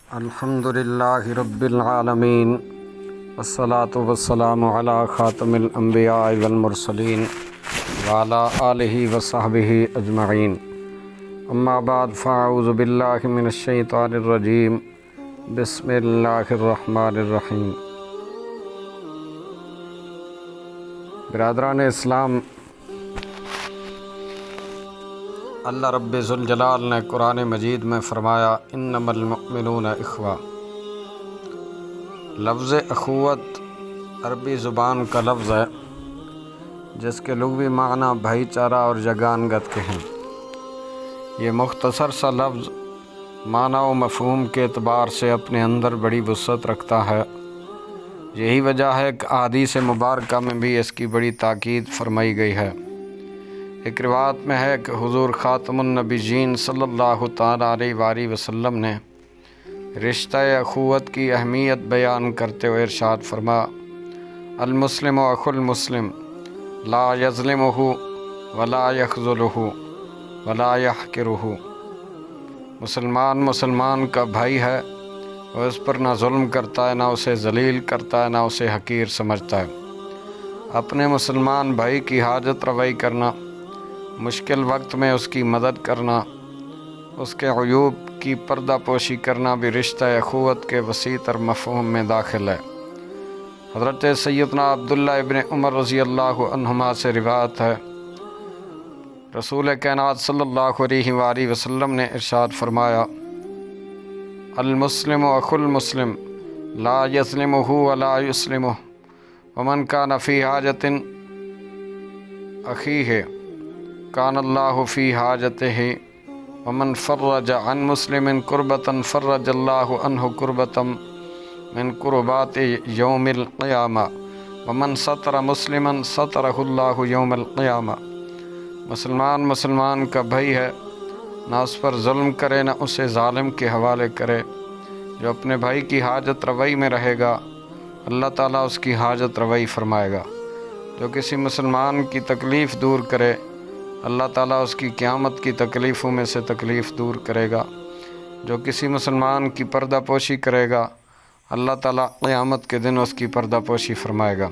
الحمد للہ رب العالمین والصلاة والسلام علی خاتم الانبیاء والمرسلین وعلی آلہ وصحبہ اجمعین، اما بعد فاعوذ باللہ من الشیطان الرجیم، بسم اللہ الرحمن الرحیم۔ برادران اسلام، اللہ رب ذوالجلال نے قرآن مجید میں فرمایا انما المؤمنون اخوہ۔ لفظ اخوت عربی زبان کا لفظ ہے جس کے لغوی معنی بھائی چارہ اور یگانگت کے ہیں۔ یہ مختصر سا لفظ معنی و مفہوم کے اعتبار سے اپنے اندر بڑی وسعت رکھتا ہے۔ یہی وجہ ہے کہ احادیث مبارکہ میں بھی اس کی بڑی تاکید فرمائی گئی ہے۔ ایک روایت میں ہے کہ حضور خاتم النبیین صلی اللہ تعالیٰ علیہ وآلہ وسلم نے رشتہ اخوت کی اہمیت بیان کرتے ہوئے ارشاد فرما، المسلم اخو المسلم لا یظلمہ ولا یخذلہ ولا یحقرہ۔ مسلمان کا بھائی ہے، وہ اس پر نہ ظلم کرتا ہے، نہ اسے ذلیل کرتا ہے، نہ اسے حقیر سمجھتا ہے۔ اپنے مسلمان بھائی کی حاجت روائی کرنا، مشکل وقت میں اس کی مدد کرنا، اس کے عیوب کی پردہ پوشی کرنا بھی رشتہ اخوت کے وسیع تر مفہوم میں داخل ہے۔ حضرت سیدنا عبداللہ ابن عمر رضی اللہ عنہما سے روایت ہے، رسول کائنات صلی اللہ علیہ وآلہ وسلم نے ارشاد فرمایا، المسلم اخو المسلم لا یظلمہ ولا یسلمہ ومن کان فی حاجۃ اخیہ کان اللہ فی حاجتہ ومن فرج عن مسلم کربۃ فرج اللہ عنہ کربۃ من کربات یوم القیامہ ومن ستر مسلما سترہ اللہ یوم القیامہ۔ مسلمان کا بھائی ہے، نہ اس پر ظلم کرے، نہ اسے ظالم کے حوالے کرے۔ جو اپنے بھائی کی حاجت روائی میں رہے گا، اللہ تعالیٰ اس کی حاجت روائی فرمائے گا۔ جو کسی مسلمان کی تکلیف دور کرے، اللہ تعالیٰ اس کی قیامت کی تکلیفوں میں سے تکلیف دور کرے گا۔ جو کسی مسلمان کی پردہ پوشی کرے گا، اللہ تعالیٰ قیامت کے دن اس کی پردہ پوشی فرمائے گا۔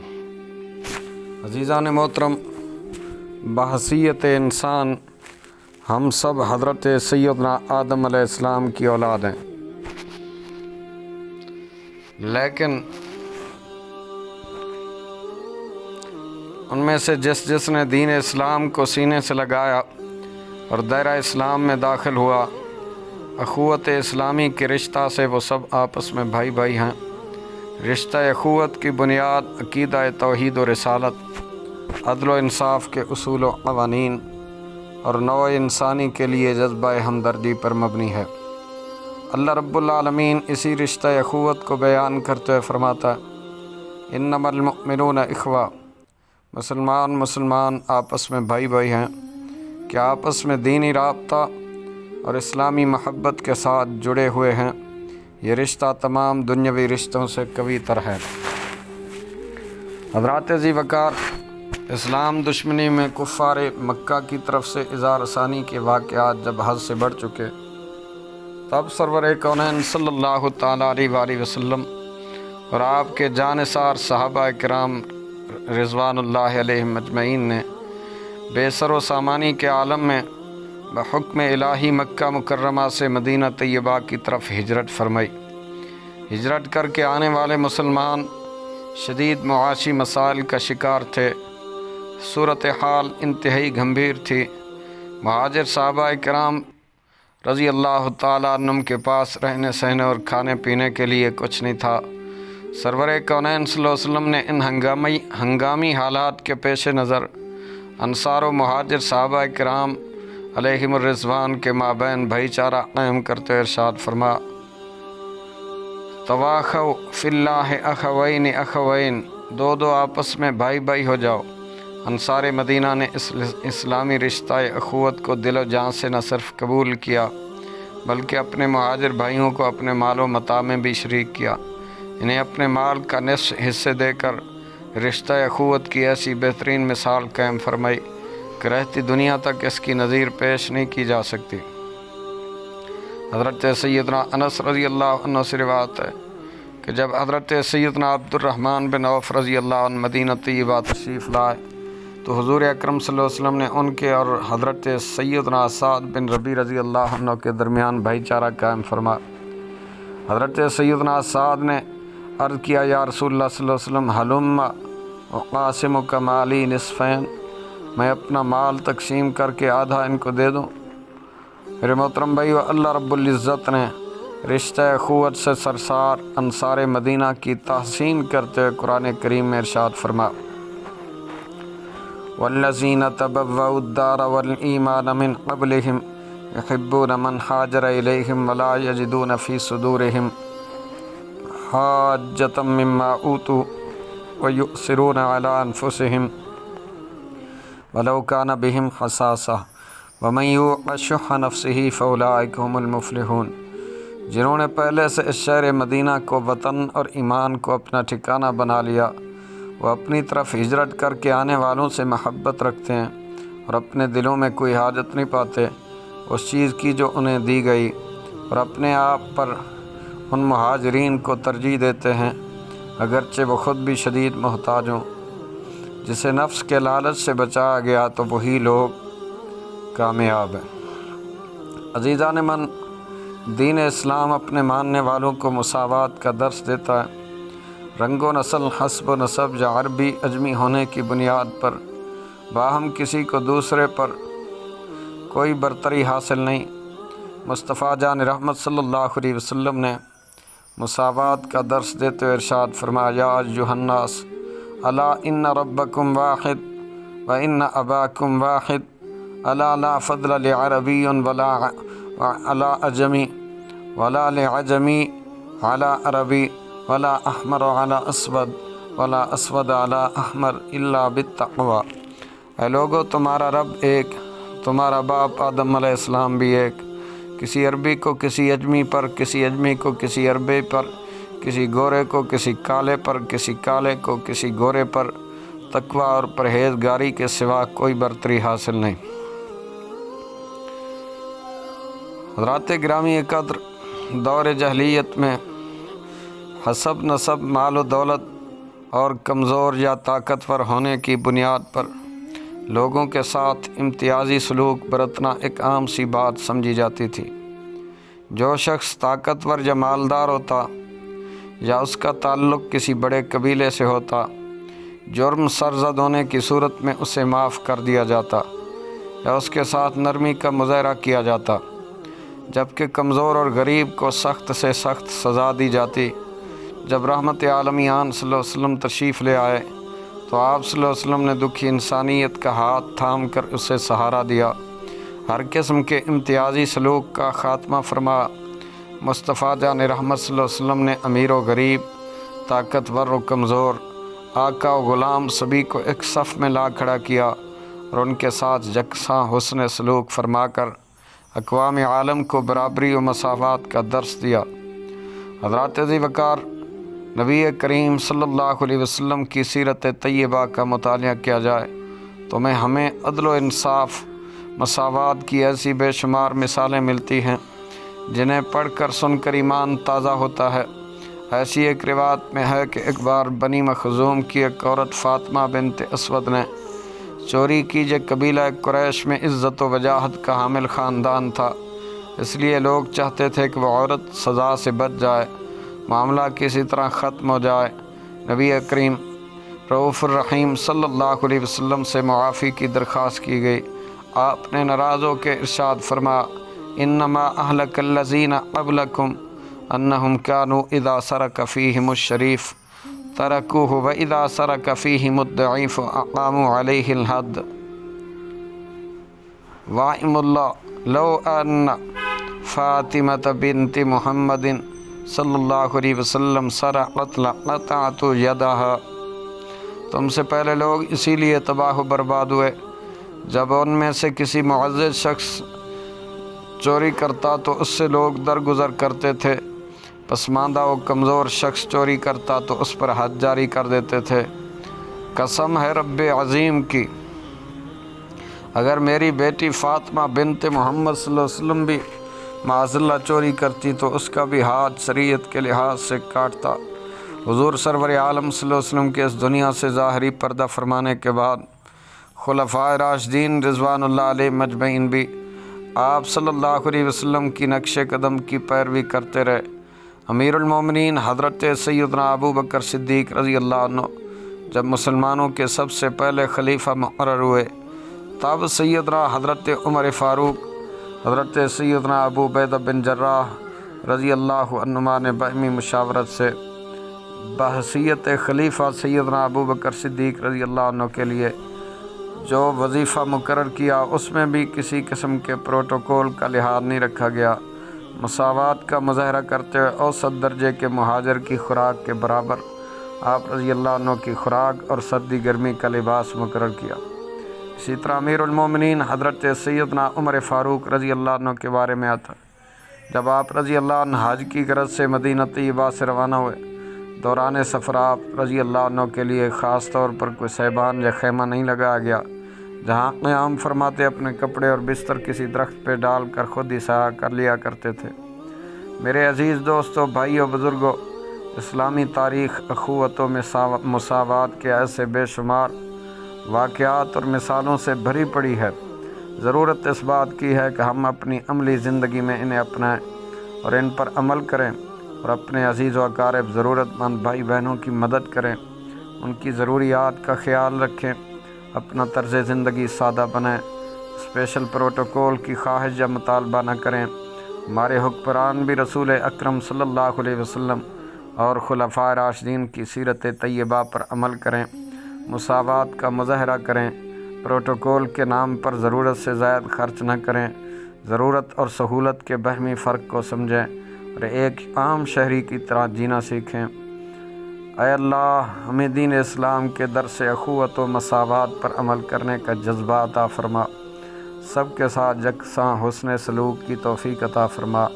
عزیزان محترم، بحیثیت انسان ہم سب حضرت سیدنا آدم علیہ السلام کی اولاد ہیں، لیکن ان میں سے جس نے دین اسلام کو سینے سے لگایا اور دائرہ اسلام میں داخل ہوا، اخوت اسلامی کے رشتہ سے وہ سب آپس میں بھائی ہیں۔ رشتہ اخوت کی بنیاد عقیدہ توحید و رسالت، عدل و انصاف کے اصول و قوانین اور نوع انسانی کے لیے جذبہ ہمدردی پر مبنی ہے۔ اللہ رب العالمین اسی رشتہ اخوت کو بیان کرتے ہوئے فرماتا ہے، انما المؤمنون اخوہ۔ مسلمان آپس میں بھائی ہیں کہ آپس میں دینی رابطہ اور اسلامی محبت کے ساتھ جڑے ہوئے ہیں۔ یہ رشتہ تمام دنیاوی رشتوں سے قوی تر ہے۔ حضرات ذی وقار، اسلام دشمنی میں کفار مکہ کی طرف سے اظہار ثانی کے واقعات جب حد سے بڑھ چکے، تب سرور کونین صلی اللہ تعالیٰ علیہ وآلہ وسلم اور آپ کے جانثار صحابہ کرام رضوان اللہ علیہم اجمعین نے بے سر و سامانی کے عالم میں بحکم الہی مکہ مکرمہ سے مدینہ طیبہ کی طرف ہجرت فرمائی۔ ہجرت کر کے آنے والے مسلمان شدید معاشی مسائل کا شکار تھے، صورتحال انتہائی گھمبیر تھی۔ مہاجر صحابہ کرام رضی اللہ تعالیٰ عنہم کے پاس رہنے سہنے اور کھانے پینے کے لیے کچھ نہیں تھا۔ سرور کونین صلی اللہ علیہ وسلم نے ان ہنگامی حالات کے پیش نظر انصار و مہاجر صحابہ کرام علیہم الرضوان کے مابین بھائی چارہ قائم کرتے ارشاد فرما، تواخوا فی اللہ اخوین، دو آپس میں بھائی ہو جاؤ۔ انصار مدینہ نے اسلامی رشتہ اخوت کو دل و جان سے نہ صرف قبول کیا بلکہ اپنے مہاجر بھائیوں کو اپنے مال و متاع میں بھی شریک کیا۔ انہیں اپنے مال کا نصف حصے دے کر رشتہ اخوت کی ایسی بہترین مثال قائم فرمائی کہ رہتی دنیا تک اس کی نظیر پیش نہیں کی جا سکتی۔ حضرت سیدنا انس رضی اللہ عنہ سے روایت ہے کہ جب حضرت سیدنا عبد الرحمن بن عوف رضی اللہ عنہ مدینہ طیبہ تشریف لائے تو حضور اکرم صلی اللہ علیہ وسلم نے ان کے اور حضرت سیدنا سعد بن ربیع رضی اللہ عنہ کے درمیان بھائی چارہ قائم فرما۔ حضرت سیدنا سعد نے عرض کیا یا رسول اللہ صلی اللہ علیہ وسلم حلم وقاسمک مالی نصفین، میں اپنا مال تقسیم کر کے آدھا ان کو دے دوں۔ میرے محترم بھائی، اللہ رب العزت نے رشتہ اخوت سے سرشار انصار مدینہ کی تحسین کرتے ہوئے قرآن کریم میں ارشاد فرما والذین تبوؤا الدار والایمان من قبلہم یحبون من ہاجر الیہم ولا یجدون فی صدورہم حاجۃ مما اوتوا ویؤثرون علی انفسہم ولو کان بہم خصاصہ ومن یوق شح نفسہ فاولئک ھم المفلحون۔ جنہوں نے پہلے سے اس شہر مدینہ کو وطن اور ایمان کو اپنا ٹھکانہ بنا لیا، وہ اپنی طرف ہجرت کر کے آنے والوں سے محبت رکھتے ہیں اور اپنے دلوں میں کوئی حاجت نہیں پاتے اس چیز کی جو انہیں دی گئی، اور اپنے آپ پر ان مہاجرین کو ترجیح دیتے ہیں اگرچہ وہ خود بھی شدید محتاج ہوں۔ جسے نفس کے لالچ سے بچایا گیا تو وہی لوگ کامیاب ہیں۔ عزیزان من، دین اسلام اپنے ماننے والوں کو مساوات کا درس دیتا ہے۔ رنگ و نسل، حسب و نسب یا عربی اجمی ہونے کی بنیاد پر باہم کسی کو دوسرے پر کوئی برتری حاصل نہیں۔ مصطفیٰ جان رحمت صلی اللہ علیہ وسلم نے مساوات کا درس دیتے ہوئے ارشاد فرمایا یا ایھا الناس الا ان ربکم واحد و ان اباکم واحد الا لا فضل لعربی ولا علی اجمی ولا لعجمی علی عربی ولا احمر علی اسود ولا اسود علی احمر الا بالتقوی۔ اے لوگو، تمہارا رب ایک، تمہارا باپ آدم علیہ السلام بھی ایک، کسی عربی کو کسی اجمی پر، کسی اجمی کو کسی عربی پر، کسی گورے کو کسی کالے پر، کسی کالے کو کسی گورے پر تقوی اور پرہیزگاری کے سوا کوئی برتری حاصل نہیں۔ حضرات گرامی قدر، دور جاہلیت میں حسب نسب، مال و دولت اور کمزور یا طاقتور ہونے کی بنیاد پر لوگوں کے ساتھ امتیازی سلوک برتنا ایک عام سی بات سمجھی جاتی تھی۔ جو شخص طاقتور یا مالدار ہوتا یا اس کا تعلق کسی بڑے قبیلے سے ہوتا، جرم سرزد ہونے کی صورت میں اسے معاف کر دیا جاتا یا اس کے ساتھ نرمی کا مظاہرہ کیا جاتا، جبکہ کمزور اور غریب کو سخت سے سخت سزا دی جاتی۔ جب رحمت عالمیان صلی اللہ علیہ وسلم تشریف لے آئے تو آپ صلی اللہ علیہ وسلم نے دکھی انسانیت کا ہاتھ تھام کر اسے سہارا دیا، ہر قسم کے امتیازی سلوک کا خاتمہ فرما۔ مصطفیٰ جان رحمت صلی اللہ علیہ وسلم نے امیر و غریب، طاقتور و کمزور، آقا و غلام سبھی کو ایک صف میں لا کھڑا کیا اور ان کے ساتھ یکساں حسن سلوک فرما کر اقوام عالم کو برابری و مساوات کا درس دیا۔ حضرات ذی وقار، نبی کریم صلی اللہ علیہ وسلم کی سیرت طیبہ کا مطالعہ کیا جائے تو ہمیں عدل و انصاف، مساوات کی ایسی بے شمار مثالیں ملتی ہیں جنہیں پڑھ کر سن کر ایمان تازہ ہوتا ہے۔ ایسی ایک روایت میں ہے کہ ایک بار بنی مخزوم کی ایک عورت فاطمہ بنت اسود نے چوری کی۔ جو قبیلہ قریش میں عزت و وجاہت کا حامل خاندان تھا، اس لیے لوگ چاہتے تھے کہ وہ عورت سزا سے بچ جائے، معاملہ کسی طرح ختم ہو جائے۔ نبی کریم رؤوف الرحیم صلی اللہ علیہ وسلم سے معافی کی درخواست کی گئی۔ آپ نے ناراض ہو کے ارشاد فرمایا انما اہلک الذین قبلکم انہم کانوا اذا سرق فیہم الشریف ترکوہ واذا سرق فیہم الضعیف اقاموا علیہ الحد۔ وائم اللہ لو ان فاطمۃ بنت محمد صلی اللہ علیہ وسلم سرقت لقطعت یدہا۔ تم سے پہلے لوگ اسی لیے تباہ و برباد ہوئے، جب ان میں سے کسی معزز شخص چوری کرتا تو اس سے لوگ درگزر کرتے تھے، پسماندہ و کمزور شخص چوری کرتا تو اس پر حد جاری کر دیتے تھے۔ قسم ہے رب عظیم کی، اگر میری بیٹی فاطمہ بنت محمد صلی اللہ علیہ وسلم بھی معاذاللہ چوری کرتی تو اس کا بھی ہاتھ شریعت کے لحاظ سے کاٹتا۔ حضور سرور عالم صلی اللہ علیہ وسلم کے اس دنیا سے ظاہری پردہ فرمانے کے بعد خلفائے راشدین رضوان اللہ علیہ مجمعین بھی آپ صلی اللہ علیہ وسلم کی نقش قدم کی پیروی کرتے رہے۔ امیر المومنین حضرت سیدنا ابو بکر صدیق رضی اللہ عنہ جب مسلمانوں کے سب سے پہلے خلیفہ مقرر ہوئے، تب سیدنا حضرت عمر فاروق، حضرت سیدنا ابو عبیدہ بن جراح رضی اللہ عنہما نے باہمی مشاورت سے بحیثیت خلیفہ سیدنا ابو بکر صدیق رضی اللہ عنہ کے لیے جو وظیفہ مقرر کیا، اس میں بھی کسی قسم کے پروٹوکول کا لحاظ نہیں رکھا گیا۔ مساوات کا مظاہرہ کرتے ہوئے اوسط درجے کے مہاجر کی خوراک کے برابر آپ رضی اللہ عنہ کی خوراک اور سردی گرمی کا لباس مقرر کیا۔ اسی طرح امیر المومنین حضرت سیدنا عمر فاروق رضی اللہ عنہ کے بارے میں آتا ہے، جب آپ رضی اللہ عنہ حج کی غرض سے مدینہ طیبہ سے روانہ ہوئے، دوران سفر آپ رضی اللہ عنہ کے لیے خاص طور پر کوئی صیبان یا خیمہ نہیں لگایا گیا، جہاں قیام فرماتے اپنے کپڑے اور بستر کسی درخت پہ ڈال کر خود ہی سایہ کر لیا کرتے تھے۔ میرے عزیز دوستو، بھائیو، بزرگوں، اسلامی تاریخ اخوت و مساوات کے ایسے بے شمار واقعات اور مثالوں سے بھری پڑی ہے۔ ضرورت اس بات کی ہے کہ ہم اپنی عملی زندگی میں انہیں اپنائیں اور ان پر عمل کریں، اور اپنے عزیز و اقارب ضرورت مند بھائی بہنوں کی مدد کریں، ان کی ضروریات کا خیال رکھیں، اپنا طرز زندگی سادہ بنائیں، اسپیشل پروٹوکول کی خواہش یا مطالبہ نہ کریں۔ ہمارے حکمران بھی رسول اکرم صلی اللہ علیہ وسلم اور خلفائے راشدین کی سیرت طیبہ پر عمل کریں، مساوات کا مظاہرہ کریں، پروٹوکول کے نام پر ضرورت سے زائد خرچ نہ کریں، ضرورت اور سہولت کے باہمی فرق کو سمجھیں اور ایک عام شہری کی طرح جینا سیکھیں۔ اے اللہ، ہمیں دین اسلام کے درس اخوت و مساوات پر عمل کرنے کا جذبہ عطا فرما، سب کے ساتھ یکساں حسن سلوک کی توفیق عطا فرما،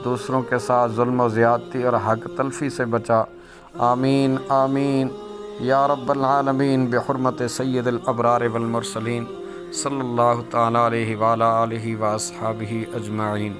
دوسروں کے ساتھ ظلم و زیادتی اور حق تلفی سے بچا۔ آمین آمین یا رب العالمین، بحرمت سید الابرار والمرسلین صلی اللہ تعالیٰ علیہ وآلہ آلہ واصحابہ اجمعین۔